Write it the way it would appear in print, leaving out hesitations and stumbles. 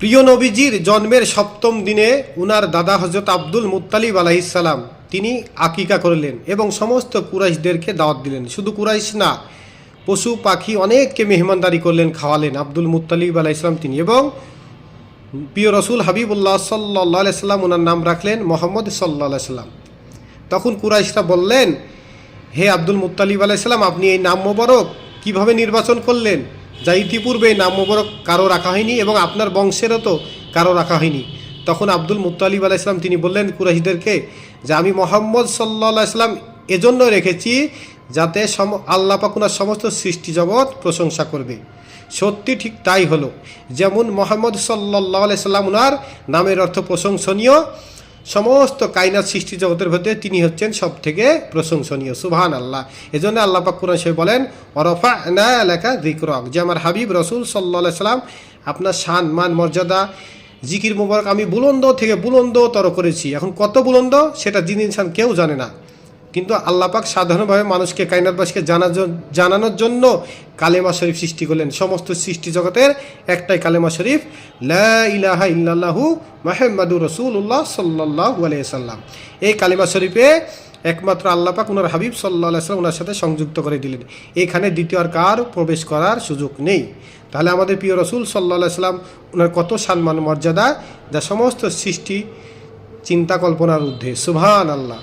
প্রিয় নবীজির জন্মের সপ্তম দিনে উনার দাদা হজরত আব্দুল মুত্তালিব আলাইহিসসালাম তিনি আকিকা করলেন এবং সমস্ত কুরাইশদেরকে দাওয়াত দিলেন। শুধু কুরাইশ না, পশু পাখি অনেককে মেহমানদারি করলেন, খাওয়ালেন আব্দুল মুত্তালিব আলাইহিসসালাম তিনি। এবং প্রিয় রসুল হাবিবুল্লাহ সাল্লাল্লাহু আলাইহি সাল্লাম ওনার নাম রাখলেন মোহাম্মদ সাল্লাল্লাহু আলাইহি সাল্লাম। তখন কুরাইশরা বললেন, হে আব্দুল মুত্তালিব আলাইহিস সালাম, আপনি এই নাম মোবারক কিভাবে নির্বাচন করলেন, যা ইতিপূর্বে এই নাম মোবারক কারো রাখা হয়নি এবং আপনার বংশেরও তো কারো রাখা হয়নি। তখন আব্দুল মুত্তালিব আলাইহিস সালাম তিনি বললেন কুরাইশদেরকে যে আমি মোহাম্মদ সাল্লাল্লাহু আলাইহি সাল্লাম এজন্য রেখেছি যাতে আল্লাহ পাক ওনার সমস্ত সৃষ্টি জগৎ প্রশংসা করবে। সত্যি ঠিক তাই হলো। যেমন মোহাম্মদ সাল্লাল্লাহু আলাইহি সাল্লাম ওনার নামের অর্থ প্রশংসনীয়, সমস্ত কায়নাত সৃষ্টি জগতের মধ্যে তিনি হচ্ছেন সব থেকে প্রশংসনীয়। সুবহানাল্লাহ। এজন্য আল্লাহ পাক কোরআন শরীফে বলেন ওয়ারাফা'না লাকা যিকরাক, যে আমার হাবিব রাসূল সাল্লাল্লাহু আলাইহি সাল্লাম আপনার শান মান মর্যাদা জিকির মুবারক আমি বুলন্দ থেকে বুলন্দতর করেছি। এখন কত বুলন্দ সেটা জিন ইনসান কেউ জানে না, কিন্তু আল্লাহ পাক সাধারণভাবে মানুষকে কায়নাতবাসীকে জানানোর জন্য কালেমা শরীফ সৃষ্টি করলেন। সমস্ত সৃষ্টি জগতের একটাই কালেমা শরীফ, লা ইলাহা ইল্লাল্লাহু মুহাম্মাদুর রাসূলুল্লাহ সাল্লাল্লাহু আলাইহি সাল্লাম। এই কালেমা শরীফে একমাত্র আল্লাহ পাক ওনার হাবিব সাল্লাল্লাহু আলাইহি সাল্লাম ওনার সাথে সংযুক্ত করে দিলেন। এখানে দ্বিতীয় আর কার প্রবেশ করার সুযোগ নেই। তাহলে আমাদের প্রিয় রসুল সাল্লাল্লাহু আলাইহি সাল্লাম ওনার কত সম্মান মর্যাদা, যা সমস্ত সৃষ্টি চিন্তা কল্পনার ঊর্ধ্বে। সুবহানাল্লাহ।